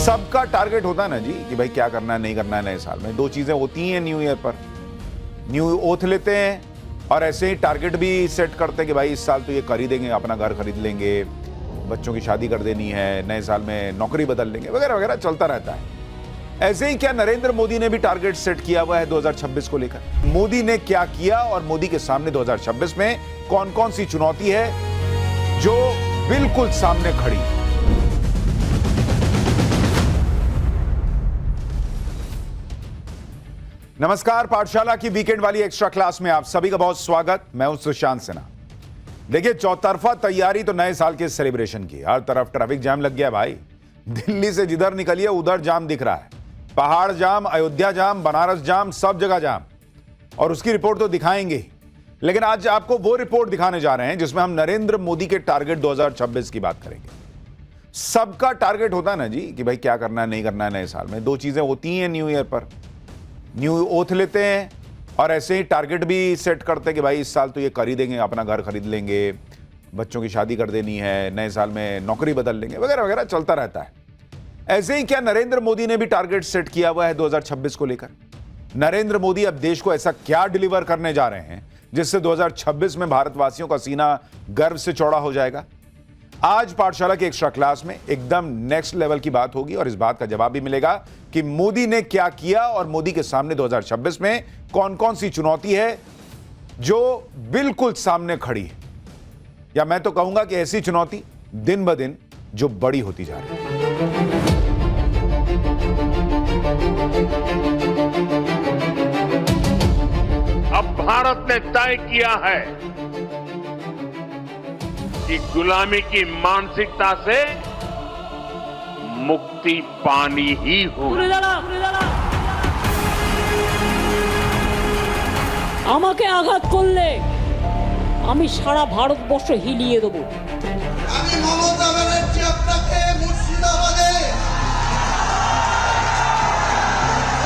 सबका टारगेट होता है ना जी कि भाई क्या करना है नहीं करना है नए साल में। दो चीजें होती हैं न्यू ईयर पर, न्यू ओथ लेते हैं और ऐसे ही टारगेट भी सेट करते हैं कि भाई इस साल तो ये कर ही देंगे, अपना घर खरीद लेंगे, बच्चों की शादी कर देनी है, नए साल में नौकरी बदल लेंगे वगैरह वगैरह, चलता रहता है। ऐसे ही क्या नरेंद्र मोदी ने भी टारगेट सेट किया हुआ है 2026 को लेकर? मोदी ने क्या किया और मोदी के सामने 2026 में कौन कौन सी चुनौती है जो बिल्कुल सामने खड़ी है? नमस्कार, पाठशाला की वीकेंड वाली एक्स्ट्रा क्लास में आप सभी का बहुत स्वागत। मैं हूं सुशांत सिन्हा। देखिए, चौतरफा तैयारी तो नए साल के सेलिब्रेशन की, हर तरफ ट्रैफिक जाम लग गया भाई। दिल्ली से जिधर निकलिए उधर जाम दिख रहा है, पहाड़ जाम, अयोध्या जाम, बनारस जाम, सब जगह जाम। और उसकी रिपोर्ट तो दिखाएंगे ही, लेकिन आज आपको वो रिपोर्ट दिखाने जा रहे हैं जिसमें हम नरेंद्र मोदी के टारगेट 2026 की बात करेंगे। सबका टारगेट होता है ना जी कि भाई क्या करना है नहीं करना है नए साल में। दो चीजें होती हैं न्यू ईयर पर, न्यू ओथ लेते हैं और ऐसे ही टारगेट भी सेट करते हैं कि भाई इस साल तो ये कर ही देंगे, अपना घर खरीद लेंगे, बच्चों की शादी कर देनी है, नए साल में नौकरी बदल लेंगे वगैरह वगैरह, चलता रहता है। ऐसे ही क्या नरेंद्र मोदी ने भी टारगेट सेट किया हुआ है 2026 को लेकर? नरेंद्र मोदी अब देश को ऐसा क्या डिलीवर करने जा रहे हैं जिससे 2026 में भारतवासियों का सीना गर्व से चौड़ा हो जाएगा? आज पाठशाला के एक्स्ट्रा क्लास में एकदम नेक्स्ट लेवल की बात होगी और इस बात का जवाब भी मिलेगा कि मोदी ने क्या किया और मोदी के सामने 2026 में कौन कौन सी चुनौती है जो बिल्कुल सामने खड़ी है, या मैं तो कहूंगा कि ऐसी चुनौती दिन ब दिन जो बड़ी होती जा रही है। अब भारत ने तय किया है कि गुलामी की मानसिकता से मुक्ति पानी ही हो। আমাকে আঘাত করলে আমি সারা ভারতবর্ষ হিলিয়ে দেব। আমি মমতা ব্যানার্জি আপনাকে মুর্শিদাবাদে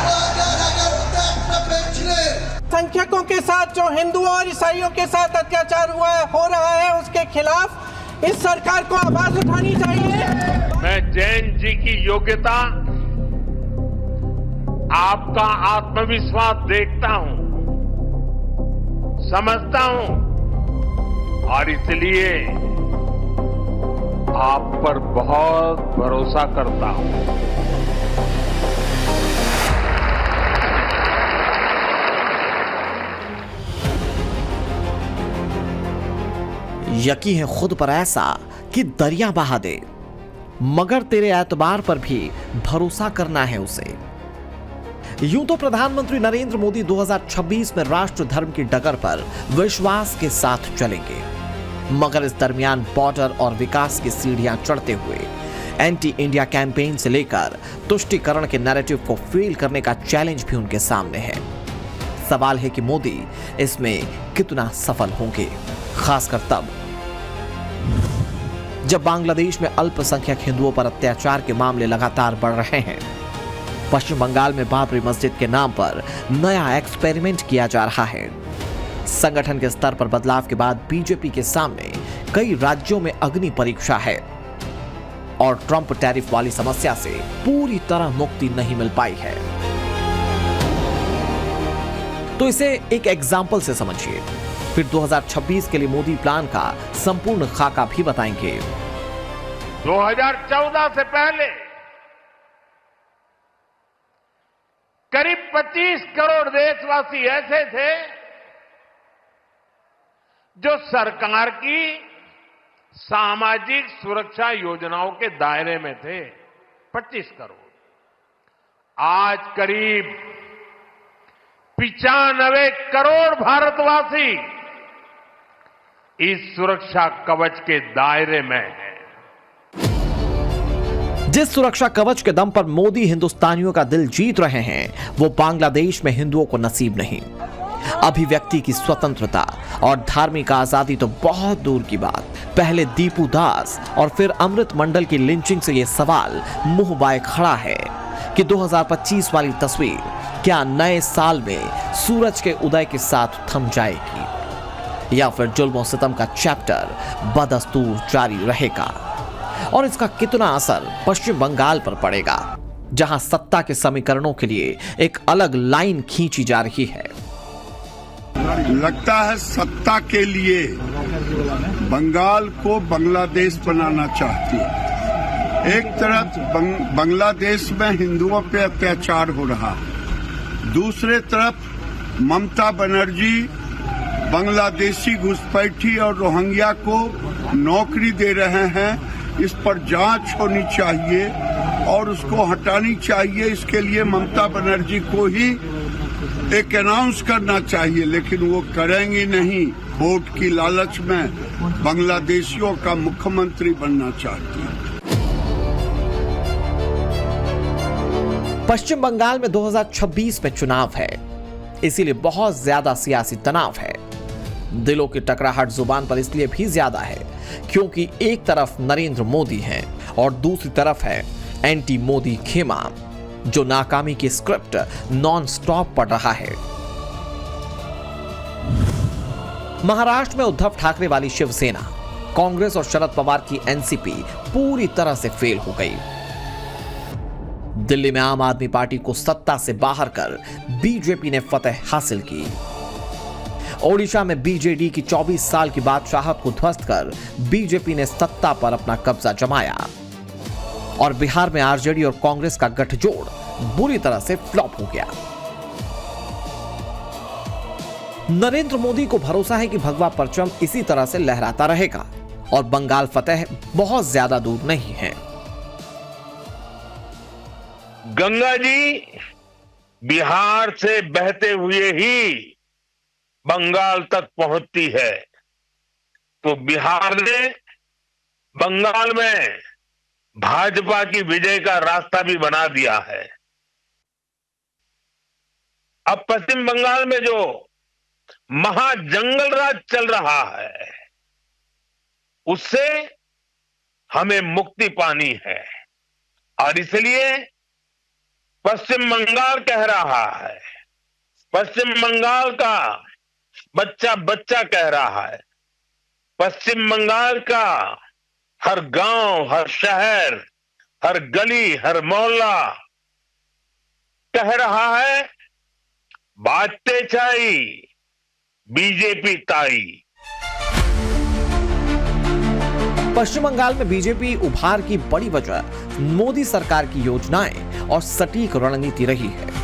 2011 আপনারা পেয়েছিলেন। संख्यकों के साथ जो हिंदुओं और ईसाइयों के साथ अत्याचार हो रहा है उसके खिलाफ इस सरकार को आवाज उठानी चाहिए। मैं जैन जी की योग्यता, आपका आत्मविश्वास देखता हूं, समझता हूं और इसलिए आप पर बहुत भरोसा करता हूं। यकी है खुद पर ऐसा कि दरिया बहा दे, मगर तेरे एतबार पर भी भरोसा करना है उसे। यूं तो प्रधानमंत्री नरेंद्र मोदी 2026 में राष्ट्र धर्म की डगर पर विश्वास के साथ चलेंगे, मगर इस दरमियान बॉर्डर और विकास की सीढ़ियां चढ़ते हुए एंटी इंडिया कैंपेन से लेकर तुष्टीकरण के नैरेटिव को फेल करने का चैलेंज भी उनके सामने है। सवाल है कि मोदी इसमें कितना सफल होंगे, खासकर तब जब बांग्लादेश में अल्पसंख्यक हिंदुओं पर अत्याचार के मामले लगातार बढ़ रहे हैं। पश्चिम बंगाल में बाबरी मस्जिद के नाम पर नया एक्सपेरिमेंट किया जा रहा है। संगठन के स्तर पर बदलाव के बाद बीजेपी के सामने कई राज्यों में अग्नि परीक्षा है और ट्रंप टैरिफ वाली समस्या से पूरी तरह मुक्ति नहीं मिल पाई है। तो इसे एक एग्जाम्पल से समझिए, फिर 2026 के लिए मोदी प्लान का संपूर्ण खाका भी बताएंगे। 2014 से पहले करीब 25 करोड़ देशवासी ऐसे थे जो सरकार की सामाजिक सुरक्षा योजनाओं के दायरे में थे। 25 करोड़। आज करीब 95 करोड़ भारतवासी इस सुरक्षा कवच के दायरे में है। जिस सुरक्षा कवच के दम पर मोदी हिंदुस्तानियों का दिल जीत रहे हैं, वो बांग्लादेश में हिंदुओं को नसीब नहीं। अभिव्यक्ति की स्वतंत्रता और धार्मिक आजादी तो बहुत दूर की बात। पहले दीपू दास और फिर अमृत मंडल की लिंचिंग से यह सवाल मुंह बाए खड़ा है कि 2025 वाली तस्वीर क्या नए साल में सूरज के उदय के साथ थम जाएगी या फिर जुल्म और सितम का चैप्टर बदस्तूर जारी रहेगा। और इसका कितना असर पश्चिम बंगाल पर पड़ेगा, जहां सत्ता के समीकरणों के लिए एक अलग लाइन खींची जा रही है। लगता है सत्ता के लिए बंगाल को बांग्लादेश बनाना चाहती है। एक तरफ बांग्लादेश में हिंदुओं पे अत्याचार हो रहा है, दूसरे तरफ ममता बनर्जी बांग्लादेशी घुसपैठी और रोहिंग्या को नौकरी दे रहे हैं। इस पर जांच होनी चाहिए और उसको हटानी चाहिए। इसके लिए ममता बनर्जी को ही एक अनाउंस करना चाहिए, लेकिन वो करेंगी नहीं। वोट की लालच में बांग्लादेशियों का मुख्यमंत्री बनना चाहती है। पश्चिम बंगाल में 2026 में चुनाव है, इसीलिए बहुत ज्यादा सियासी तनाव है। दिलों की टकराहट जुबान पर इसलिए भी ज्यादा है क्योंकि एक तरफ नरेंद्र मोदी हैं और दूसरी तरफ है एंटी मोदी खेमा, जो नाकामी की स्क्रिप्ट नॉन स्टॉप पढ़ रहा है। महाराष्ट्र में उद्धव ठाकरे वाली शिवसेना, कांग्रेस और शरद पवार की एनसीपी पूरी तरह से फेल हो गई। दिल्ली में आम आदमी पार्टी को सत्ता से बाहर कर बीजेपी ने फतह हासिल की। ओडिशा में बीजेडी की 24 साल की बादशाहत को ध्वस्त कर बीजेपी ने सत्ता पर अपना कब्जा जमाया और बिहार में आरजेडी और कांग्रेस का गठजोड़ बुरी तरह से फ्लॉप हो गया। नरेंद्र मोदी को भरोसा है कि भगवा परचम इसी तरह से लहराता रहेगा और बंगाल फतह बहुत ज्यादा दूर नहीं है। गंगा जी बिहार से बहते हुए ही बंगाल तक पहुंचती है, तो बिहार ने बंगाल में भाजपा की विजय का रास्ता भी बना दिया है। अब पश्चिम बंगाल में जो महाजंगल राज चल रहा है, उससे हमें मुक्ति पानी है और इसलिए पश्चिम बंगाल कह रहा है, पश्चिम बंगाल का बच्चा बच्चा कह रहा है, पश्चिम बंगाल का हर गांव, हर शहर, हर गली, हर मोहल्ला कह रहा है, बाजते चाई बीजेपी ताई। पश्चिम बंगाल में बीजेपी उभार की बड़ी वजह मोदी सरकार की योजनाएं और सटीक रणनीति रही है।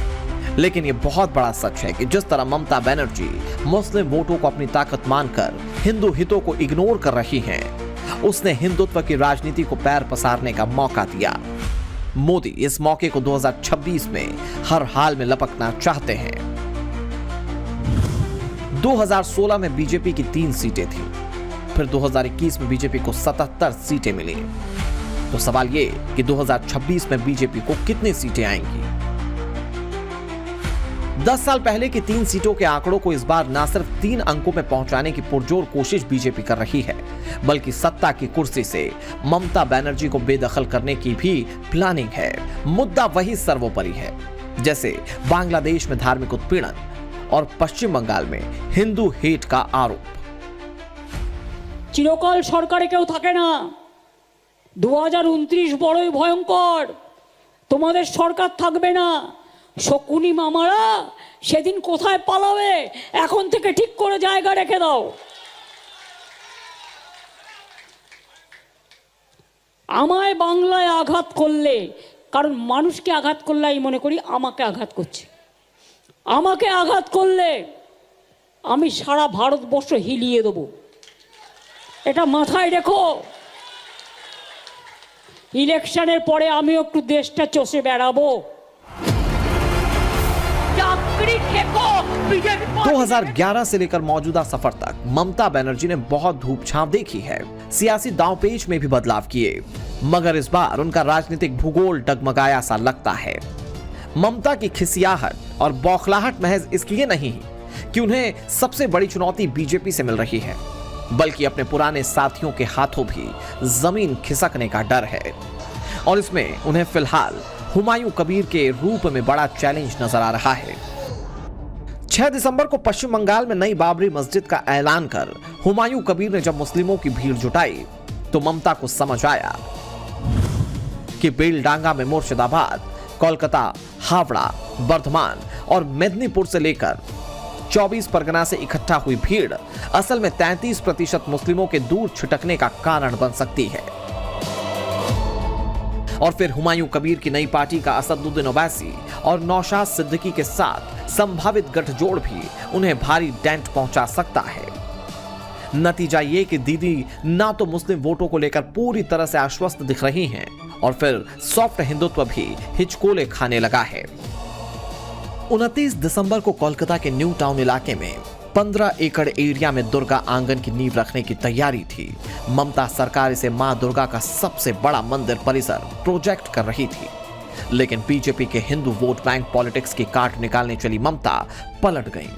लेकिन यह बहुत बड़ा सच है कि जिस तरह ममता बनर्जी मुस्लिम वोटों को अपनी ताकत मानकर हिंदू हितों को इग्नोर कर रही हैं, उसने हिंदुत्व की राजनीति को पैर पसारने का मौका दिया। मोदी इस मौके को 2026 में हर हाल में लपकना चाहते हैं। 2016 में बीजेपी की 3 सीटें थीं, फिर 2021 में बीजेपी को 77 सीटें मिली। तो सवाल ये कि 2026 में बीजेपी को कितनी सीटें आएंगी? 10 साल पहले की 3 सीटों के आंकड़ों को इस बार न सिर्फ 3 अंकों में पहुंचाने की पुरजोर कोशिश बीजेपी कर रही है, बल्कि सत्ता की कुर्सी से ममता बनर्जी को बेदखल करने की भी प्लानिंग है। मुद्दा वही सर्वोपरि है, जैसे बांग्लादेश में धार्मिक उत्पीड़न और पश्चिम बंगाल में हिंदू हेट का आरोप। চিরকাল সরকারে কেউ থাকে না। 2029 বড়ই ভয়ঙ্কর, তোমাদের সরকার থাকবে না। শকুনি মামারা সেদিন কোথায় পালাবে, এখন থেকে ঠিক করে জায়গা রেখে দাও। আমায় বাংলায় আঘাত করলে, কারণ মানুষকে আঘাত করলে আমি মনে করি আমাকে আঘাত করছে। আমাকে আঘাত করলে আমি সারা ভারতবর্ষ হিলিয়ে দেবো, এটা মাথায় রেখো। ইলেকশনের পরে আমি একটু দেশটা চষে বেড়াবো। 2011 से लेकर मौजूदा सफर तक ममता बनर्जी ने बहुत धूप छांव देखी है, सियासी दांवपेच में भी बदलाव किए, मगर इस बार उनका राजनीतिक भूगोल डगमगाया सा लगता है। ममता की खिसियाहट और बौखलाहट महज इसलिए नहीं कि उन्हें सबसे बड़ी चुनौती बीजेपी से मिल रही है, बल्कि अपने पुराने साथियों के हाथों भी जमीन खिसकने का डर है और इसमें उन्हें फिलहाल हुमायूं कबीर के रूप में बड़ा चैलेंज नजर आ रहा है। 6 दिसंबर को पश्चिम बंगाल में नई बाबरी मस्जिद का ऐलान कर हुमायूं कबीर ने जब मुस्लिमों की भीड़ जुटाई तो ममता को समझ आया कि बेलडांगा में मुर्शिदाबाद, कोलकाता, हावड़ा, बर्धमान और मेदिनीपुर से लेकर 24 परगना से इकट्ठा हुई भीड़ असल में 33% मुस्लिमों के दूर छिटकने का कारण बन सकती है। और फिर हुमायूं कबीर की नई पार्टी का असदुद्दीन ओवैसी और नौशाद सिद्दीकी के साथ संभावित गठजोड़ भी उन्हें भारी डेंट पहुंचा सकता है। नतीजा ये कि दीदी ना तो मुस्लिम वोटों को लेकर पूरी तरह से आश्वस्त दिख रही हैं और फिर सॉफ्ट हिंदुत्व भी हिचकोले खाने लगा है। 29 दिसंबर को कोलकाता के न्यू टाउन इलाके में 15 एकड़ एरिया में दुर्गा आंगन की नींव रखने की तैयारी थी। ममता सरकार इसे मां दुर्गा का सबसे बड़ा मंदिर परिसर प्रोजेक्ट कर रही थी, लेकिन बीजेपी के हिंदू वोट बैंक पॉलिटिक्स की काट निकालने चली ममता पलट गई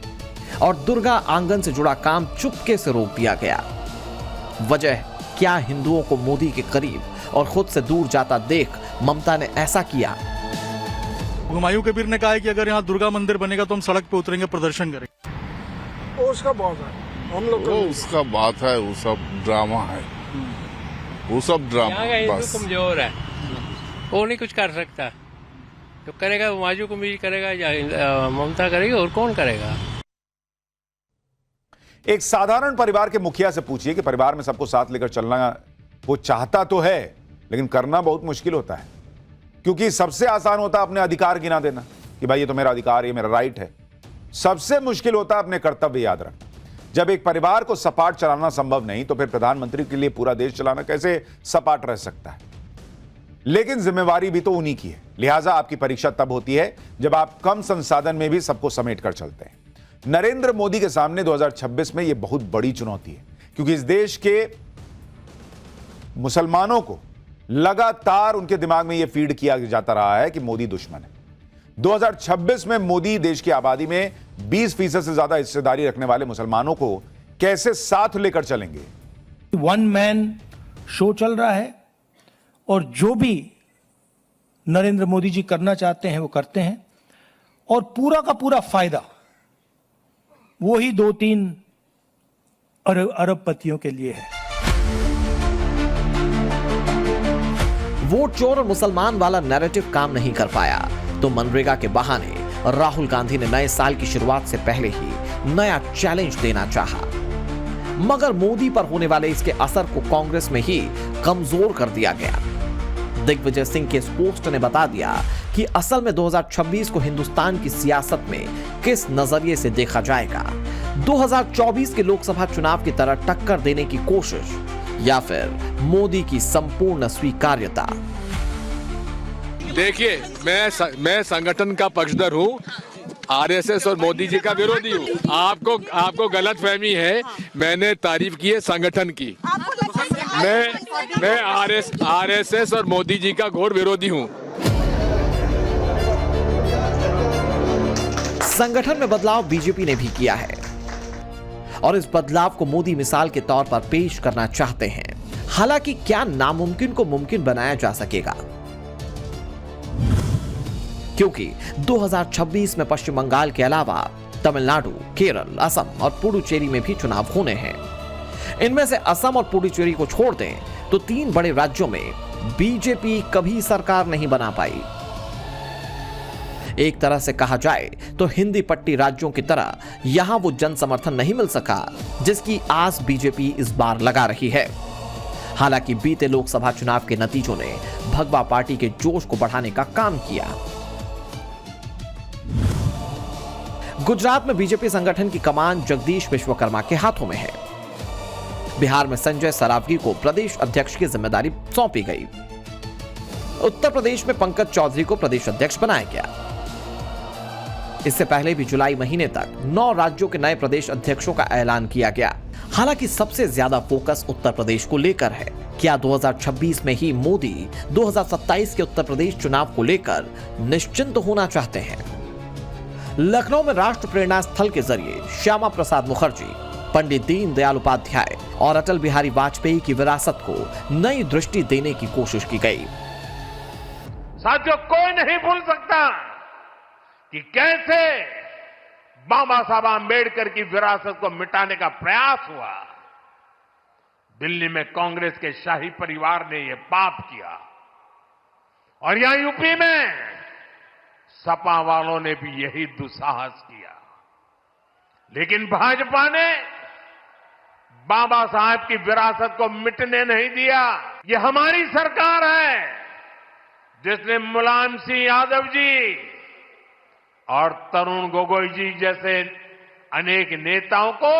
और दुर्गा आंगन से जुड़ा काम चुपके से रोक दिया गया। वजह क्या? हिंदुओं को मोदी के करीब और खुद से दूर जाता देख ममता ने ऐसा किया। हुमायूं कबीर ने कहा है कि अगर यहाँ दुर्गा मंदिर बनेगा तो हम सड़क पे उतरेंगे, प्रदर्शन करेंगे। वो उसका बात है, हम लोग वो उसका बात है, वो सब ड्रामा है, वो सब ड्रामा। बस कमजोर है, वो नहीं कुछ कर सकता। जो करेगा हुमायूं कबीर करेगा या ममता करेगी, और कौन करेगा? एक साधारण परिवार के मुखिया से पूछिए कि परिवार में सबको साथ लेकर चलना वो चाहता तो है, लेकिन करना बहुत मुश्किल होता है, क्योंकि सबसे आसान होता है अपने अधिकार गिना देना कि भाई ये तो मेरा अधिकार, ये मेरा राइट है। सबसे मुश्किल होता है अपने कर्तव्य याद रखना। जब एक परिवार को सपाट चलाना संभव नहीं, तो फिर प्रधानमंत्री के लिए पूरा देश चलाना कैसे सपाट रह सकता है? लेकिन जिम्मेवारी भी तो उन्हीं की है। लिहाजा आपकी परीक्षा तब होती है जब आप कम संसाधन में भी सबको समेट कर चलते हैं। नरेंद्र मोदी के सामने 2026 में यह बहुत बड़ी चुनौती है, क्योंकि इस देश के मुसलमानों को लगातार उनके दिमाग में यह फीड किया जाता रहा है कि मोदी दुश्मन है। 2026 में मोदी देश की आबादी में 20% से ज्यादा हिस्सेदारी रखने वाले मुसलमानों को कैसे साथ लेकर चलेंगे? वन मैन शो चल रहा है और जो भी नरेंद्र मोदी जी करना चाहते हैं वो करते हैं, और पूरा का पूरा फायदा वो ही 2-3 अरबपतियों के लिए है। वोट चोर और मुसलमान वाला नैरेटिव काम नहीं कर पाया, तो मनरेगा के बहाने राहुल गांधी ने नए साल की शुरुआत से पहले ही नया चैलेंज देना चाहा, मगर मोदी पर होने वाले इसके असर को कांग्रेस में ही कमजोर कर दिया गया। दिग्विजय सिंह के इस पोस्ट ने बता दिया कि असल में 2026 को हिंदुस्तान की सियासत में किस नजरिए से देखा जाएगा। 2024 के लोकसभा चुनाव की तरह टक्कर देने की कोशिश या फिर मोदी की संपूर्ण स्वीकार्यता। देखिए, मैं संगठन का पक्षधर हूँ, आरएसएस और मोदी जी का विरोधी हूँ। आपको गलतफहमी है, मैंने तारीफ की है संगठन की। मैं आरएसएस और मोदी जी का घोर विरोधी हूँ। संगठन में बदलाव बीजेपी ने भी किया है और इस बदलाव को मोदी मिसाल के तौर पर पेश करना चाहते हैं। हालांकि क्या नामुमकिन को मुमकिन बनाया जा सकेगा? क्योंकि 2026 में पश्चिम बंगाल के अलावा तमिलनाडु, केरल, असम और पुडुचेरी में भी चुनाव होने हैं। इनमें से असम और पुडुचेरी को छोड़ दें तो 3 बड़े राज्यों में बीजेपी कभी सरकार नहीं बना पाई। एक तरह से कहा जाए तो हिंदी पट्टी राज्यों की तरह यहां वो जन समर्थन नहीं मिल सका जिसकी आस बीजेपी इस बार लगा रही है। हालांकि बीते लोकसभा चुनाव के नतीजों ने भगवा पार्टी के जोश को बढ़ाने का काम किया। गुजरात में बीजेपी संगठन की कमान जगदीश विश्वकर्मा के हाथों में है। बिहार में संजय सरावगी को प्रदेश अध्यक्ष की जिम्मेदारी सौंपी गई। उत्तर प्रदेश में पंकज चौधरी को प्रदेश अध्यक्ष बनाया गया। इससे पहले भी जुलाई महीने तक 9 राज्यों के नए प्रदेश अध्यक्षों का ऐलान किया गया। हालांकि सबसे ज्यादा फोकस उत्तर प्रदेश को लेकर है। क्या 2026 में ही मोदी 2027 के उत्तर प्रदेश चुनाव को लेकर निश्चिंत होना चाहते हैं? लखनऊ में राष्ट्र प्रेरणा स्थल के जरिए श्यामा प्रसाद मुखर्जी, पंडित दीनदयाल उपाध्याय और अटल बिहारी वाजपेयी की विरासत को नई दृष्टि देने की कोशिश की गई। साथियों, कोई नहीं भूल सकता कि कैसे बाबा साहब आंबेडकर की विरासत को मिटाने का प्रयास हुआ। दिल्ली में कांग्रेस के शाही परिवार ने यह पाप किया। और यहां यूपी में सपा वालों ने भी यही दुस्साहस किया, लेकिन भाजपा ने बाबा साहब की विरासत को मिटने नहीं दिया। ये हमारी सरकार है जिसने मुलायम सिंह यादव जी और तरुण गोगोई जी जैसे अनेक नेताओं को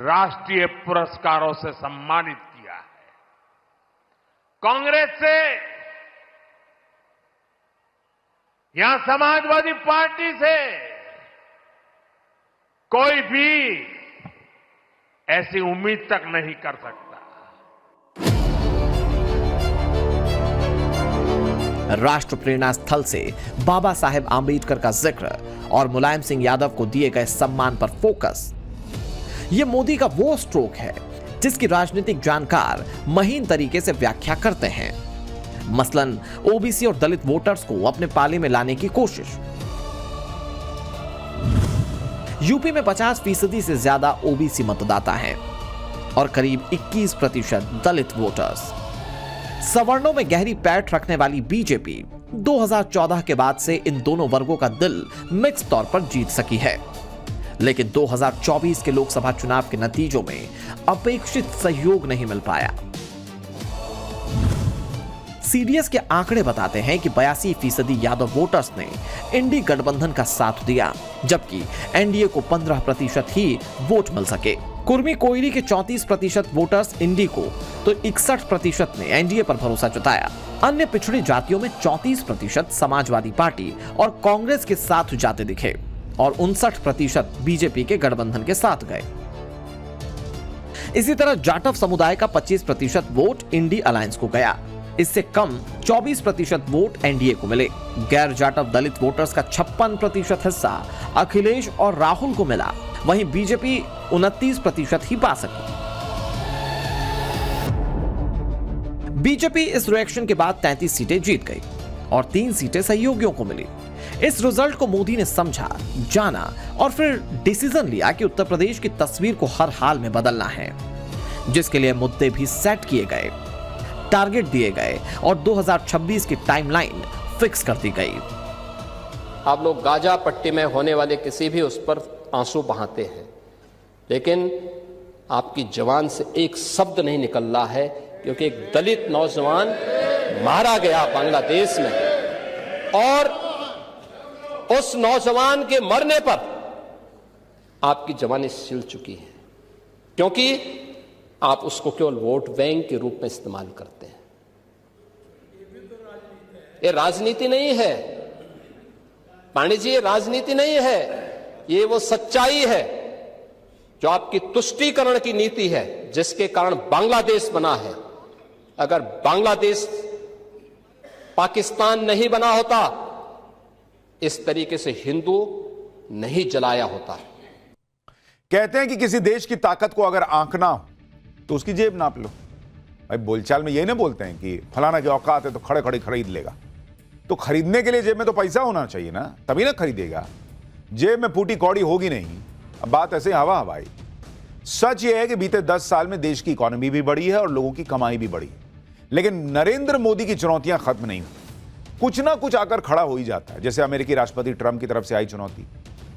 राष्ट्रीय पुरस्कारों से सम्मानित किया है। कांग्रेस से, यहां समाजवादी पार्टी से कोई भी ऐसी उम्मीद तक नहीं कर सकता। राष्ट्र प्रेरणा स्थल से बाबा साहेब आंबेडकर का जिक्र और मुलायम सिंह यादव को दिए गए सम्मान पर फोकस, यह मोदी का वो स्ट्रोक है जिसकी राजनीतिक जानकार महीन तरीके से व्याख्या करते हैं। मसलन ओबीसी और दलित वोटर्स को अपने पाले में लाने की कोशिश। यूपी में 50% से ज्यादा ओबीसी मतदाता हैं और करीब 21% दलित वोटर्स। सवर्णों में गहरी पैठ रखने वाली बीजेपी 2014 के बाद से इन दोनों वर्गों का दिल मिक्स तौर पर जीत सकी है, लेकिन 2024 के लोकसभा चुनाव के नतीजों में अपेक्षित सहयोग नहीं मिल पाया। सीडीएस के आंकड़े बताते हैं कि 82% यादव वोटर्स ने इंडी गठबंधन का साथ दिया, जबकि एनडीए को 15% ही वोट मिल सके। कुर्मी कोयली के 34% वोटर्स इंडी को तो 61% ने एनडीए पर भरोसा जताया। अन्य पिछड़ी जातियों में 34% समाजवादी पार्टी और कांग्रेस के साथ जाते दिखे और 59% बीजेपी के गठबंधन के साथ गए। इसी तरह जाटव समुदाय का 25% वोट इंडी अलायंस को गया। इससे कम 24% वोट एनडीए को मिले। गैर जाटव दलित वोटर्स का 56% हिस्सा अखिलेश और राहुल को मिला। वहीं बीजेपी 29% ही पा सकी। बीजेपी इस रिएक्शन के बाद 33 सीटें जीत गई और 3 सीटें सहयोगियों को मिली। इस रिजल्ट को मोदी ने समझा, जाना और फिर डिसीजन लिया कि उत्तर प्रदेश की तस्वीर को हर हाल में बदलना है, जिसके लिए मुद्दे भी सेट किए गए, टारगेट दिए गए और 2026 की टाइमलाइन फिक्स कर दी गई। आप लोग गाजा पट्टी में होने वाले किसी भी उस पर आंसू बहाते हैं, लेकिन आपकी जबान से एक शब्द नहीं निकल रहा है, क्योंकि एक दलित नौजवान मारा गया बांग्लादेश में और उस नौजवान के मरने पर आपकी जबान सिल चुकी है, क्योंकि आप उसको केवल वोट बैंक के रूप में इस्तेमाल करते हैं। ये राजनीति नहीं है पांडे जी, ये राजनीति नहीं है, ये वो सच्चाई है जो आपकी तुष्टीकरण की नीति है, जिसके कारण बांग्लादेश बना है। अगर बांग्लादेश पाकिस्तान नहीं बना होता, इस तरीके से हिंदू नहीं जलाया होता। कहते हैं कि किसी देश की ताकत को अगर आंकना हो तो उसकी जेब नाप लो। भाई बोलचाल में यही ना बोलते हैं कि फलाना की औकात है तो खड़े खड़े खरीद लेगा। तो खरीदने के लिए जेब में तो पैसा होना चाहिए ना, तभी ना खरीदेगा। जेब में फूटी कौड़ी होगी नहीं। अब बात ऐसे हवा हवाई। सच यह है कि बीते 10 साल में देश की इकोनॉमी भी बढ़ी है और लोगों की कमाई भी बढ़ी है, लेकिन नरेंद्र मोदी की चुनौतियां खत्म नहीं हुई। कुछ ना कुछ आकर खड़ा हो ही जाता है, जैसे अमेरिकी राष्ट्रपति ट्रंप की तरफ से आई चुनौती,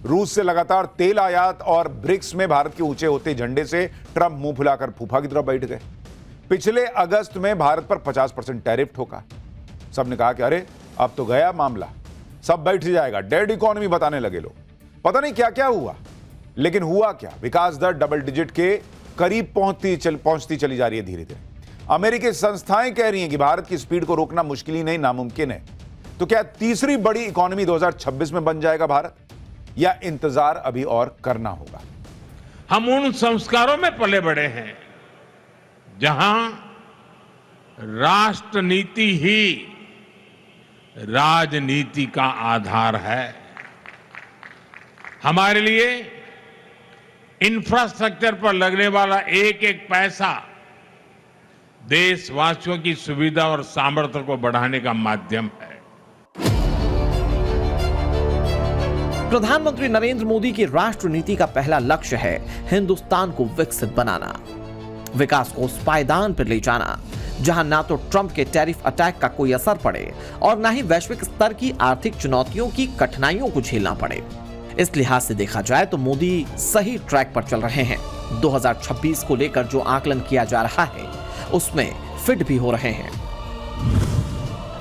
रूस से लगातार तेल आयात और ब्रिक्स में भारत के ऊंचे होते झंडे से ट्रंप मुंह फुलाकर फूफा की तरफ बैठ गए। पिछले अगस्त में भारत पर 50% टैरिफ ठोका। सबने कहा कि अरे अब तो गया मामला, सब बैठ जाएगा, डेड इकोनॉमी बताने लगे लोग। पता नहीं क्या क्या हुआ, लेकिन हुआ क्या? विकास दर डबल डिजिट के करीब पहुंचती चली जा रही है धीरे धीरे। अमेरिकी संस्थाएं कह रही हैं कि भारत की स्पीड को रोकना मुश्किल ही नहीं नामुमकिन है। तो क्या तीसरी बड़ी इकोनॉमी 2026 में बन जाएगा भारत, या इंतजार अभी और करना होगा? हम उन संस्कारों में पले बड़े हैं जहां राष्ट्र नीति ही राजनीति का आधार है। हमारे लिए इंफ्रास्ट्रक्चर पर लगने वाला एक एक पैसा देशवासियों की सुविधा और सामर्थ्य को बढ़ाने का माध्यम है। प्रधानमंत्री नरेंद्र मोदी की राष्ट्र नीति का पहला लक्ष्य है हिंदुस्तान को विकसित बनाना। विकास को उस पायदान पर ले जाना जहां ना तो ट्रंप के टैरिफ अटैक का कोई असर पड़े और ना ही वैश्विक स्तर की आर्थिक चुनौतियों की कठिनाइयों को झेलना पड़े। इस लिहाज से देखा जाए तो मोदी सही ट्रैक पर चल रहे हैं। 2026 को लेकर जो आकलन किया जा रहा है उसमें फिट भी हो रहे हैं।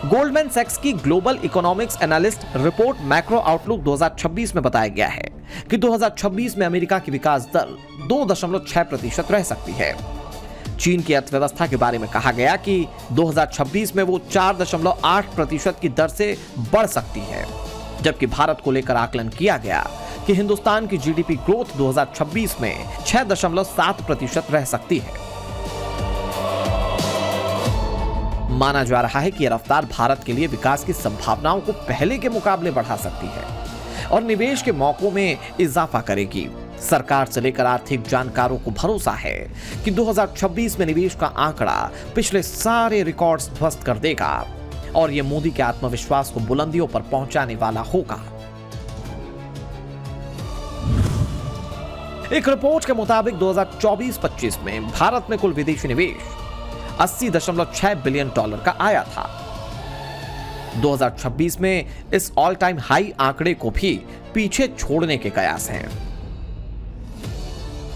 गोल्डमैन सैक्स की global economics analyst report macro outlook 2026 में बताया गया है कि 2026 में अमेरिका की विकास दर 2.6% रह सकती है। चीन की अर्थव्यवस्था के बारे में कहा गया कि 2026 में वो 4.8% की दर से बढ़ सकती है, जबकि भारत को लेकर आकलन किया गया कि हिंदुस्तान की जीडीपी ग्रोथ 2026 में 6.7% रह सकती है। माना जा रहा है कि यह रफ्तार भारत के लिए विकास की संभावनाओं को पहले के मुकाबले बढ़ा सकती है और निवेश के मौकों में इजाफा करेगी। सरकार से लेकर आर्थिक जानकारों को भरोसा है कि 2026 में निवेश का आंकड़ा पिछले सारे रिकॉर्ड्स ध्वस्त कर देगा और यह मोदी के आत्मविश्वास को बुलंदियों पर पहुंचाने वाला होगा। एक रिपोर्ट के मुताबिक 2024-25 में भारत में कुल विदेशी निवेश $80.6 बिलियन का आया था। 2026 में इस ऑल टाइम हाई आंकड़े को भी पीछे छोड़ने के कयास हैं।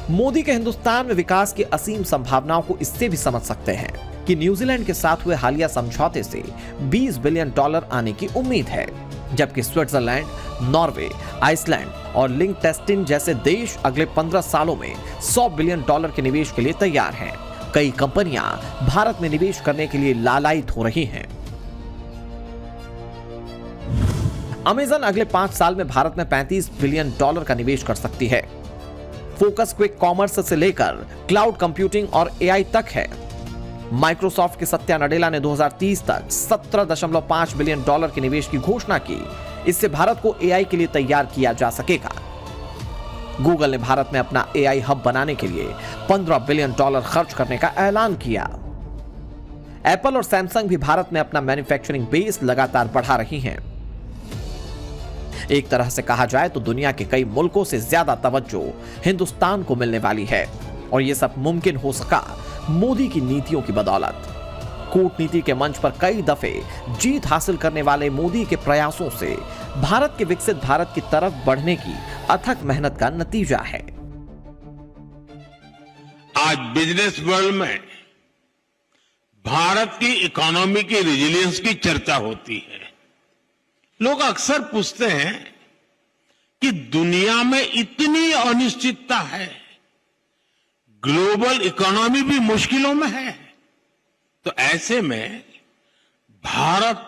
मोदी के हिंदुस्तान में विकास की असीम संभावनाओं को इससे भी समझ सकते हैं कि न्यूजीलैंड के साथ हुए हालिया समझौते से $20 बिलियन आने की उम्मीद है, जबकि स्विट्जरलैंड, नॉर्वे, आइसलैंड और लिंक्टेस्टिन जैसे देश अगले 15 सालों में $100 बिलियन के निवेश के लिए तैयार हैं। कई कंपनियां भारत में निवेश करने के लिए लालायित हो रही हैं। अमेज़न अगले 5 साल में भारत में $35 बिलियन का निवेश कर सकती है। फोकस क्विक कॉमर्स से लेकर क्लाउड कंप्यूटिंग और एआई तक है। माइक्रोसॉफ्ट के सत्या नडेला ने 2030 तक $17.5 बिलियन के निवेश की घोषणा की। इससे भारत को एआई के लिए तैयार किया जा सकेगा। गूगल ने भारत में अपना एआई हब बनाने के लिए $15 बिलियन खर्च करने का ऐलान किया। एप्पल और सैमसंग भी भारत में अपना मैन्युफैक्चरिंग बेस लगातार बढ़ा रही हैं। एक तरह से कहा जाए तो दुनिया के कई मुल्कों से ज्यादा तवज्जो हिंदुस्तान को मिलने वाली है और यह सब मुमकिन हो सका मोदी की नीतियों की बदौलत। कूटनीति के मंच पर कई दफे जीत हासिल करने वाले मोदी के प्रयासों से भारत के विकसित भारत की तरफ बढ़ने की अथक मेहनत का नतीजा है। आज बिजनेस वर्ल्ड में भारत की इकोनॉमी की रेजिलियंस की चर्चा होती है। लोग अक्सर पूछते हैं कि दुनिया में इतनी अनिश्चितता है, ग्लोबल इकोनॉमी भी मुश्किलों में है, तो ऐसे में भारत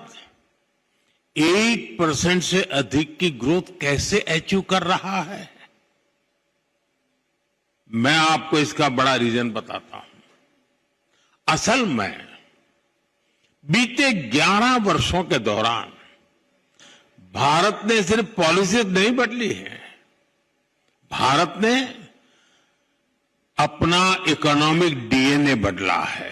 8% से अधिक की ग्रोथ कैसे अचीव कर रहा है? मैं आपको इसका बड़ा रीजन बताता हूं। असल में बीते 11 वर्षों के दौरान भारत ने सिर्फ पॉलिसीज नहीं बदली है, भारत ने अपना इकोनॉमिक डीएनए बदला है।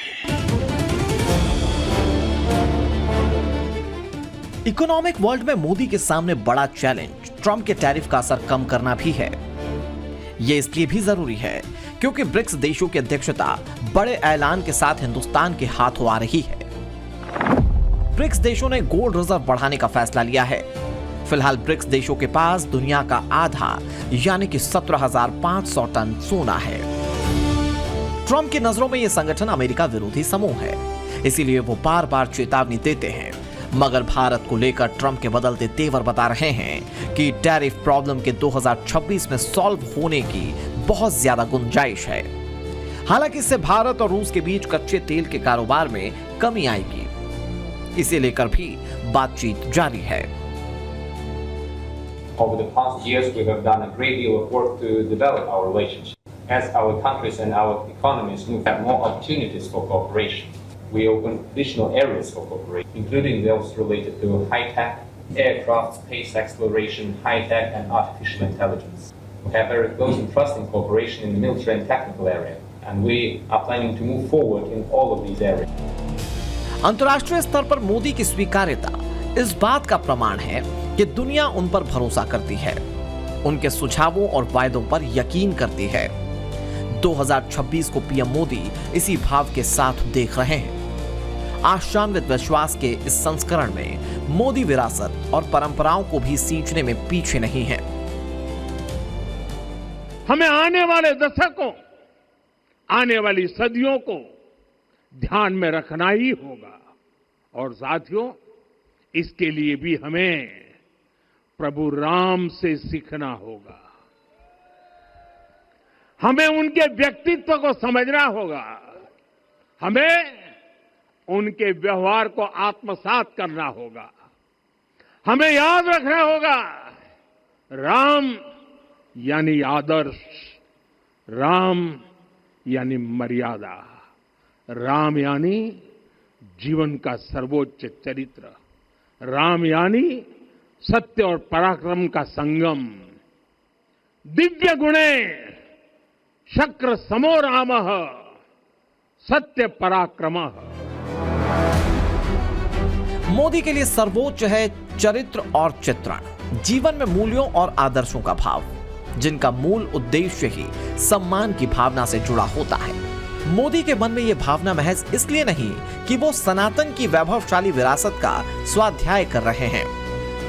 इकोनॉमिक वर्ल्ड में मोदी के सामने बड़ा चैलेंज ट्रंप के टैरिफ का असर कम करना भी है। यह इसलिए भी जरूरी है क्योंकि ब्रिक्स देशों की अध्यक्षता बड़े ऐलान के साथ हिंदुस्तान के हाथों आ रही है। ब्रिक्स देशों ने गोल्ड रिजर्व बढ़ाने का फैसला लिया है। फिलहाल ब्रिक्स देशों के पास दुनिया का आधा यानी कि 17,500 टन सोना है। ट्रंप की नजरों में यह संगठन अमेरिका विरोधी समूह है, इसीलिए वो बार बार चेतावनी देते हैं। मगर भारत को लेकर ट्रंप के बदलते तेवर बता रहे हैं कि टैरिफ प्रॉब्लम के 2026 में सॉल्व होने की बहुत ज्यादा गुंजाइश है। हालांकि इससे भारत और रूस के बीच कच्चे तेल के कारोबार में कमी आएगी, इसे लेकर भी बातचीत जारी है। Over the past years, we have done a great deal of work to develop our relationship. As our countries and our economies move at more opportunities for cooperation, we open additional areas for cooperation, including those related to high-tech, aircraft, space exploration, high-tech, and artificial intelligence. We have very close and trusting cooperation in the military and technical area, and we are planning to move forward in all of these areas. अंतर्राष्ट्रीय स्तर पर मोदी की स्वीकार्यता इस बात का प्रमाण है कि दुनिया उन पर भरोसा करती है, उनके सुझावों और वायदों पर यकीन करती है। 2026 को पीएम मोदी इसी भाव के साथ देख रहे हैं। आशान्वित विश्वास के इस संस्करण में मोदी विरासत और परंपराओं को भी सींचने में पीछे नहीं है। हमें आने वाले दशकों, आने वाली सदियों को ध्यान में रखना ही होगा और साथियों, इसके लिए भी हमें प्रभु राम से सीखना होगा। हमें उनके व्यक्तित्व को समझना होगा, हमें उनके व्यवहार को आत्मसात करना होगा। हमें याद रखना होगा, राम यानी आदर्श, राम यानी मर्यादा, राम यानी जीवन का सर्वोच्च चरित्र, राम यानी सत्य और पराक्रम का संगम। दिव्य गुणे शक्र समो रामः सत्य पराक्रमः। मोदी के लिए सर्वोच्च है चरित्र और चित्रण, जीवन में मूल्यों और आदर्शों का भाव, जिनका मूल उद्देश्य ही सम्मान की भावना से जुड़ा होता है। मोदी के मन में यह भावना महज इसलिए नहीं कि वो सनातन की वैभवशाली विरासत का स्वाध्याय कर रहे हैं,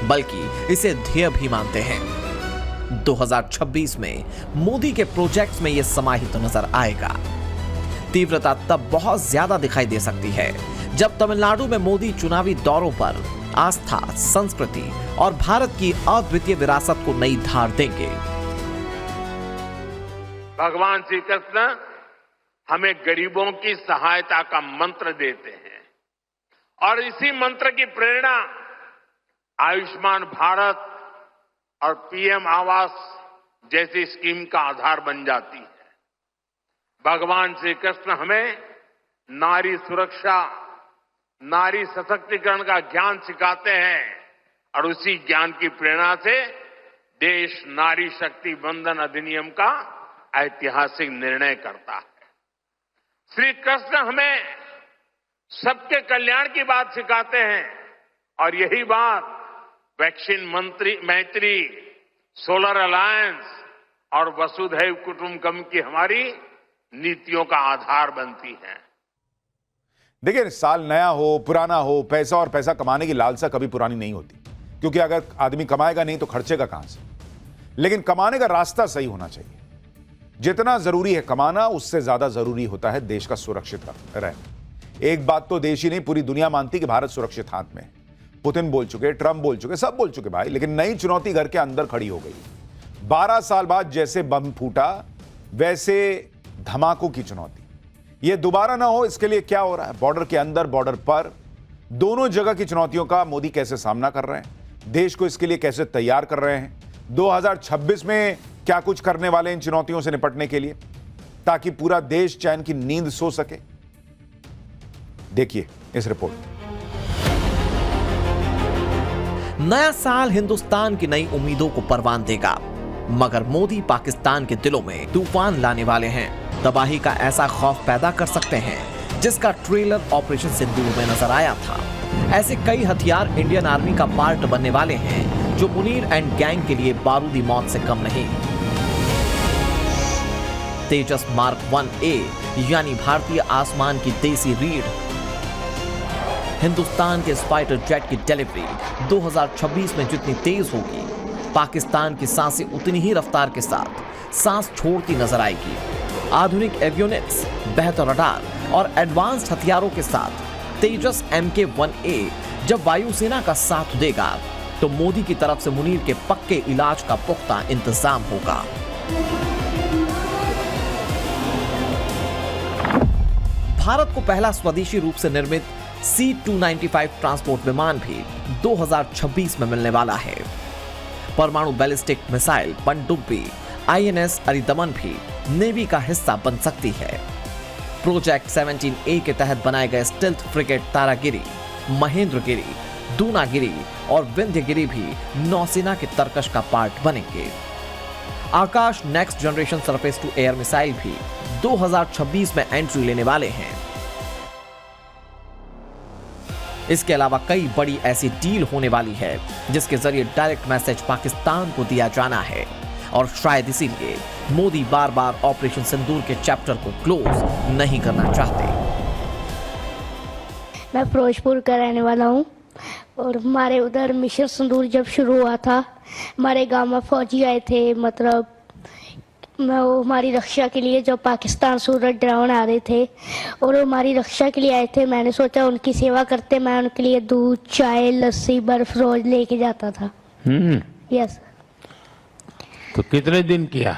बल्कि इसे ध्येय भी मानते हैं। 2026 में मोदी के प्रोजेक्ट्स में यह समाहित नजर आएगा। तीव्रता तब बहुत ज्यादा दिखाई दे सकती है जब तमिलनाडु में मोदी चुनावी दौरों पर आस्था, संस्कृति और भारत की अद्वितीय विरासत को नई धार देंगे। भगवान श्री कृष्ण हमें गरीबों की सहायता का मंत्र देते हैं और इसी मंत्र की प्रेरणा आयुष्मान भारत और पीएम आवास जैसी स्कीम का आधार बन जाती है। भगवान श्री कृष्ण हमें नारी सुरक्षा, नारी सशक्तिकरण का ज्ञान सिखाते हैं और उसी ज्ञान की प्रेरणा से देश नारी शक्ति बंधन अधिनियम का ऐतिहासिक निर्णय करता है। श्री कृष्ण हमें सबके कल्याण की बात सिखाते हैं और यही बात वैक्सीन मैत्री, सोलर अलायंस और वसुधैव कुटुंबकम की हमारी नीतियों का आधार बनती है। देखिए, साल नया हो, पुराना हो, पैसा और पैसा कमाने की लालसा कभी पुरानी नहीं होती, क्योंकि अगर आदमी कमाएगा नहीं तो खर्चेगा कहां से। लेकिन कमाने का रास्ता सही होना चाहिए। जितना जरूरी है कमाना, उससे ज्यादा जरूरी होता है देश का सुरक्षित रहना। एक बात तो देश ही नहीं, पूरी दुनिया मानती कि भारत सुरक्षित हाथ में है। पुतिन बोल चुके, ट्रंप बोल चुके, सब बोल चुके भाई, लेकिन नई चुनौती घर के अंदर खड़ी हो गई। 12 साल बाद जैसे बम फूटा, वैसे धमाकों की चुनौती। यह दोबारा ना हो, इसके लिए क्या हो रहा है? बॉर्डर के अंदर, बॉर्डर पर, दोनों जगह की चुनौतियों का मोदी कैसे सामना कर रहे हैं, देश को इसके लिए कैसे तैयार कर रहे हैं, 2026 में क्या कुछ करने वाले इन चुनौतियों से निपटने के लिए, ताकि पूरा देश चैन की नींद सो सके। देखिए इस रिपोर्ट में। नया साल हिंदुस्तान की नई उम्मीदों को परवान देगा, मगर मोदी पाकिस्तान के दिलों में तूफान लाने वाले हैं। तबाही का ऐसा खौफ पैदा कर सकते हैं जिसका ट्रेलर ऑपरेशन सिंदूर में नजर आया था। ऐसे कई हथियार इंडियन आर्मी का पार्ट बनने वाले हैं जो मुनीर एंड गैंग के लिए बारूदी मौत से कम नहीं। तेजस मार्क 1A यानी भारतीय आसमान की देसी रीढ़, हिंदुस्तान के स्पाइटर जेट की डिलीवरी 2026 में जितनी तेज होगी, पाकिस्तान की सांसें उतनी ही रफ्तार के साथ सांस छोड़ती नजर आएगी। आधुनिक एवियोनिक्स, बेहतर रडार और एडवांस्ड हथियारों के साथ तेजस MK-1A जब वायुसेना का साथ देगा तो मोदी की तरफ से मुनीर के पक्के इलाज का पुख्ता इंतजाम होगा। भारत को पहला स्वदेशी रूप से निर्मित C-295 ट्रांसपोर्ट विमान भी 2026 में मिलने वाला है। परमाणु बैलिस्टिक मिसाइल पनडुब्बी INS अरिदमन भी नेवी का हिस्सा बन सकती है। प्रोजेक्ट 17A के तहत बनाए गए स्टेल्थ फ्रिगेट तारागिरी, महेंद्रगिरी, दूनागिरी और विंध्यगिरी भी नौसेना के तरकश का पार्ट बनेंगे। Akash next generation surface to air missile भी 2026 में एंट्री लेने वाले हैं। इसके अलावा कई बड़ी ऐसी डील होने वाली है जिसके जरिए डायरेक्ट मैसेज पाकिस्तान को दिया जाना है और शायद इसीलिए मोदी बार बार ऑपरेशन सिंदूर के चैप्टर को क्लोज नहीं करना चाहते। मैं फिरोजपुर का रहने वाला हूँ और हमारे उधर मिशन सिंदूर जब शुरू हुआ था, हमारे गांव में फौजी आए थे, मतलब वो हमारी रक्षा के लिए, जब पाकिस्तान सूरत ड्रोन आ रहे थे और वो हमारी रक्षा के लिए आए थे। मैंने सोचा उनकी सेवा करते, मैं उनके लिए दूध, चाय, लस्सी, बर्फ रोज लेके जाता था। यस। तो कितने दिन किया?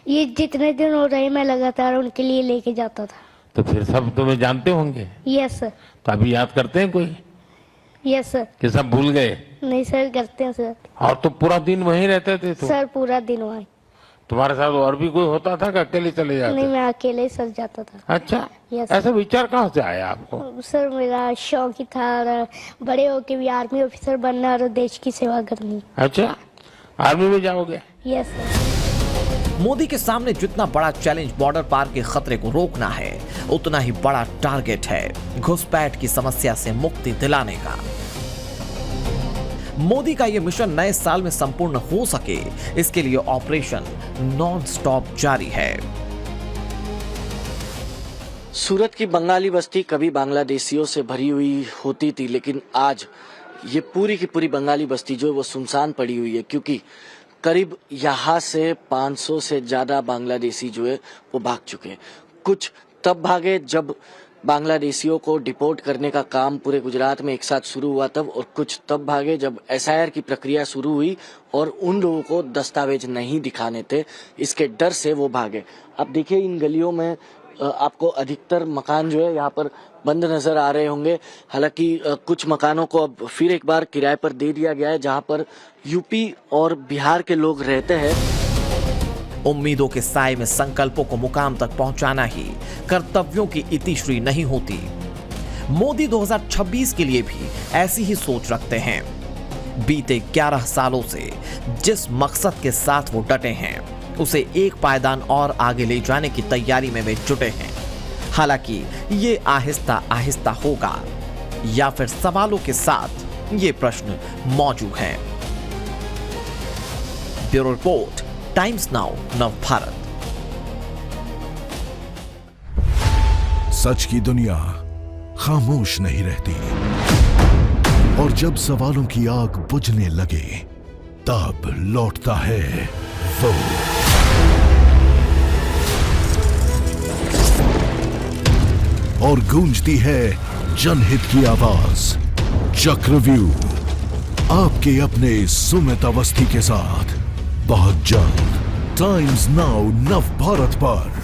ये जितने दिन हो रहे मैं लगातार उनके लिए लेके जाता था। तो फिर सब तुम्हें जानते होंगे? Yes sir. तो अभी याद करते हैं कोई? Yes sir. कि सब भूल गए? नहीं सर, करते हैं सर। और तो पूरा दिन वहीं रहते थे? तो सर पूरा दिन वहीं। तुम्हारे साथ और भी कोई होता था कि अकेले चले जाते? नहीं, मैं अकेले ही सर जाता था। अच्छा। यस। ऐसा विचार कहाँ से आया आपको? सर मेरा शौक ही था, और बड़े होके भी आर्मी ऑफिसर बनना और देश की सेवा करनी। अच्छा, आर्मी में जाओगे? Yes sir. मोदी के सामने जितना बड़ा चैलेंज बॉर्डर पार के खतरे को रोकना है, उतना ही बड़ा टारगेट है घुसपैठ की समस्या से मुक्ति दिलाने का। मोदी का यह मिशन नए साल में संपूर्ण हो सके, इसके लिए ऑपरेशन नॉन स्टॉप जारी है। सूरत की बंगाली बस्ती कभी बांग्लादेशियों से भरी हुई होती थी, लेकिन आज ये पूरी की पूरी बंगाली बस्ती जो है वो सुनसान पड़ी हुई है, क्योंकि करीब यहाँ से 500 से ज्यादा बांग्लादेशी जो है वो भाग चुके हैं। कुछ तब भागे जब बांग्लादेशियों को डिपोर्ट करने का काम पूरे गुजरात में एक साथ शुरू हुआ तब, और कुछ तब भागे जब SIR की प्रक्रिया शुरू हुई और उन लोगों को दस्तावेज नहीं दिखाने थे, इसके डर से वो भागे। अब देखिए इन गलियों में आपको अधिकतर मकान जो है यहाँ पर बंद नजर आ रहे होंगे। हालांकि कुछ मकानों को अब फिर एक बार किराए पर दे दिया गया है, जहाँ पर यूपी और बिहार के लोग रहते हैं। उम्मीदों के साए में संकल्पों को मुकाम तक पहुंचाना ही कर्तव्यों की इतिश्री नहीं होती। मोदी 2026 के लिए भी ऐसी ही सोच रखते हैं। बीते 11 सालों से जिस मकसद के साथ वो डटे हैं, उसे एक पायदान और आगे ले जाने की तैयारी में वे जुटे हैं। हालांकि ये आहिस्ता आहिस्ता होगा या फिर सवालों के साथ, ये प्रश्न मौजूद है। ब्यूरो रिपोर्ट, टाइम्स नाउ, नव भारत। सच की दुनिया खामोश नहीं रहती, और जब सवालों की आग बुझने लगे तब लौटता है वो। और गूंजती है जनहित की आवाज। चक्रव्यूह आपके अपने सुमित अवस्थी के साथ बहुत जल्द टाइम्स नाउ नव भारत पर।